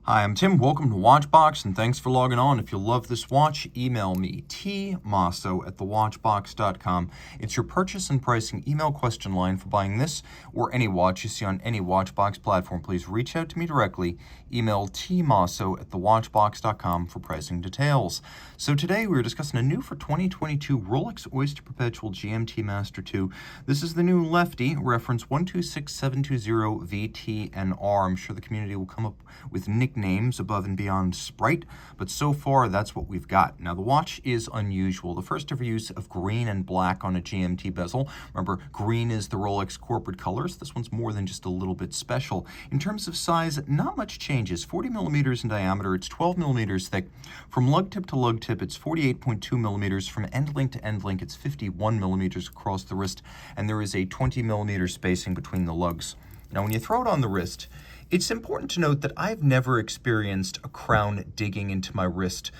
Hi, I'm Tim. Welcome to Watchbox, and thanks for logging on. If you love this watch, email me, tmosso@thewatchbox.com. It's your purchase and pricing email question line for buying this or any watch you see on any Watchbox platform. Please reach out to me directly. Email tmosso@thewatchbox.com for pricing details. So today we're discussing a new for 2022 Rolex Oyster Perpetual GMT-Master II. This is the new lefty, reference 126720VTNR. I'm sure the community will come up with nicknames above and beyond Sprite, but so far that's what we've got. Now the watch is unusual. The first ever use of green and black on a GMT bezel. Remember, green is the Rolex corporate colors. This one's more than just a little bit special. In terms of size, not much changes. 40 millimeters in diameter, it's 12 millimeters thick. From lug tip to lug tip, it's 48.2 millimeters. From end link to end link, it's 51 millimeters across the wrist, and there is a 20 millimeter spacing between the lugs. Now when you throw it on the wrist, it's important to note that I've never experienced a crown digging into my wrist.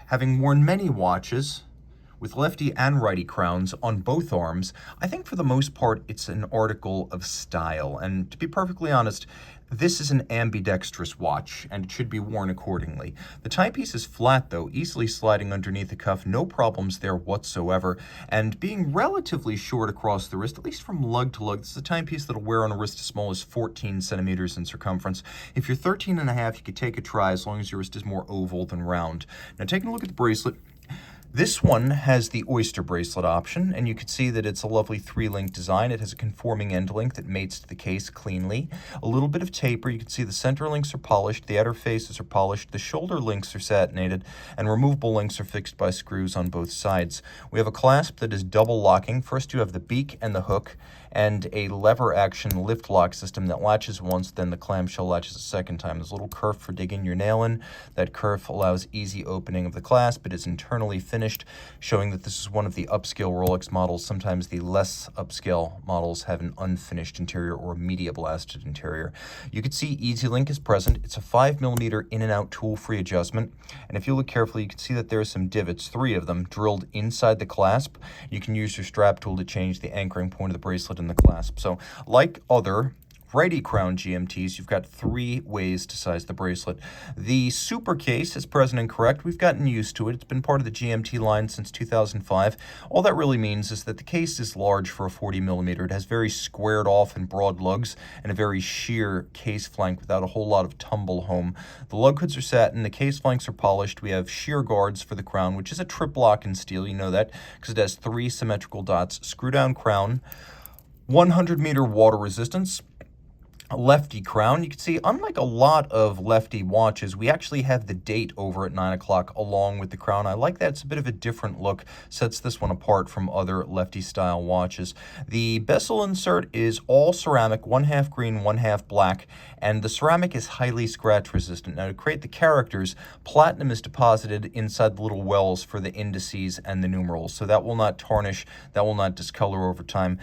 Having worn many watches with lefty and righty crowns on both arms, I think for the most part it's an article of style. And to be perfectly honest, this is an ambidextrous watch, and it should be worn accordingly. The timepiece is flat, though, easily sliding underneath the cuff, no problems there whatsoever, and being relatively short across the wrist, at least from lug to lug. This is a timepiece that'll wear on a wrist as small as 14 centimeters in circumference. If you're 13 and a half, you could take a try as long as your wrist is more oval than round. Now, taking a look at the bracelet, this one has the oyster bracelet option, and you can see that it's a lovely three-link design. It has a conforming end link that mates to the case cleanly. A little bit of taper. You can see the center links are polished, the outer faces are polished, the shoulder links are satinated, and removable links are fixed by screws on both sides. We have a clasp that is double locking. First you have the beak and the hook, and a lever action lift lock system that latches once, then the clamshell latches a second time. There's a little kerf for digging your nail in. That kerf allows easy opening of the clasp. It is internally finished, showing that this is one of the upscale Rolex models. Sometimes the less upscale models have an unfinished interior or a media blasted interior. You can see Easy Link is present. It's a 5 millimeter in and out tool-free adjustment. And if you look carefully, you can see that there are some divots, 3 of them, drilled inside the clasp. You can use your strap tool to change the anchoring point of the bracelet in the clasp. So like other righty crown GMTs, you've got 3 ways to size the bracelet. The super case is present and correct. We've gotten used to it. It's been part of the GMT line since 2005. All that really means is that the case is large for a 40 millimeter. It has very squared off and broad lugs and a very sheer case flank without a whole lot of tumble home. The lug hoods are satin, the case flanks are polished. We have sheer guards for the crown, which is a trip lock in steel. You know that because it has 3 symmetrical dots. Screw down crown, 100 meter water resistance, lefty crown. You can see, unlike a lot of lefty watches, we actually have the date over at 9 o'clock along with the crown. I like that. It's a bit of a different look, sets this one apart from other lefty style watches. The bezel insert is all ceramic, 1/2 green, 1/2 black, and the ceramic is highly scratch resistant. Now to create the characters, platinum is deposited inside the little wells for the indices and the numerals, so that will not tarnish, that will not discolor over time.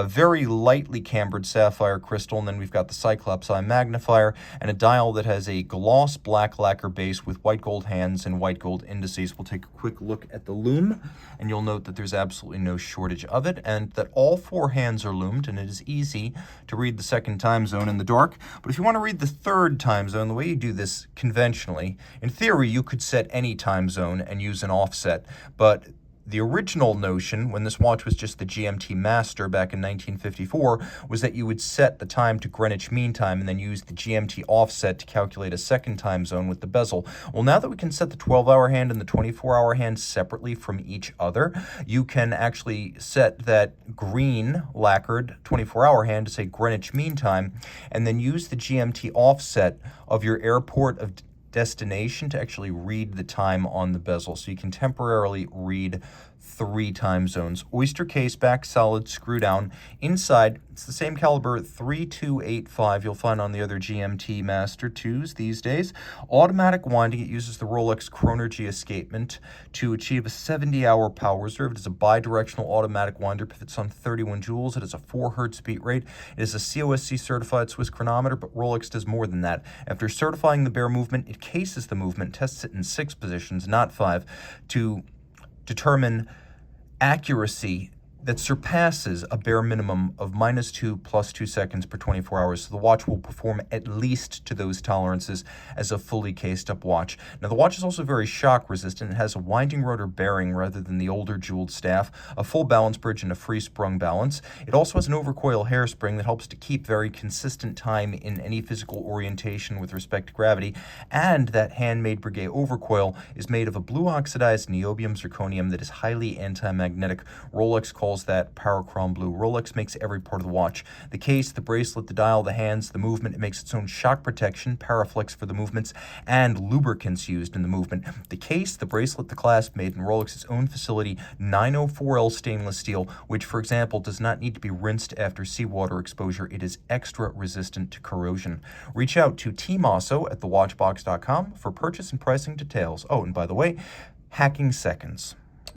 Very lightly cambered sapphire crystal, and then we've got the Cyclops eye magnifier and a dial that has a gloss black lacquer base with white gold hands and white gold indices. We'll take a quick look at the lume, and you'll note that there's absolutely no shortage of it, and that all 4 hands are lumed, and it is easy to read the second time zone in the dark. But if you want to read the third time zone, the way you do this conventionally, in theory you could set any time zone and use an offset, but the original notion, when this watch was just the GMT Master back in 1954, was that you would set the time to Greenwich Mean Time and then use the GMT offset to calculate a second time zone with the bezel. Well, now that we can set the 12-hour hand and the 24-hour hand separately from each other, you can actually set that green lacquered 24-hour hand to say Greenwich Mean Time, and then use the GMT offset of your airport of destination to actually read the time on the bezel. So you can temporarily read 3 time zones. Oyster case back, solid, screw down. Inside, it's the same caliber 3285 you'll find on the other GMT Master IIs these days. Automatic winding, it uses the Rolex Chronergy escapement to achieve a 70-hour power reserve. It is a bi-directional automatic winder, pivots on 31 joules. It has a 4 hertz beat rate. It is a COSC certified Swiss chronometer, but Rolex does more than that. After certifying the bare movement, it cases the movement, tests it in 6 positions, not 5, to determine accuracy that surpasses a bare minimum of -2 plus 2 seconds per 24 hours. So the watch will perform at least to those tolerances as a fully cased up watch. Now the watch is also very shock resistant. It has a winding rotor bearing rather than the older jeweled staff, a full balance bridge and a free sprung balance. It also has an overcoil hairspring that helps to keep very consistent time in any physical orientation with respect to gravity. And that handmade Breguet overcoil is made of a blue oxidized niobium zirconium that is highly anti-magnetic. Rolex calls that Parachrom blue. Rolex makes every part of the watch. The case, the bracelet, the dial, the hands, the movement. It makes its own shock protection, Paraflex for the movements, and lubricants used in the movement. The case, the bracelet, the clasp made in Rolex's own facility, 904L stainless steel, which, for example, does not need to be rinsed after seawater exposure. It is extra resistant to corrosion. Reach out to Team Mosso at thewatchbox.com for purchase and pricing details. Oh, and by the way, hacking seconds.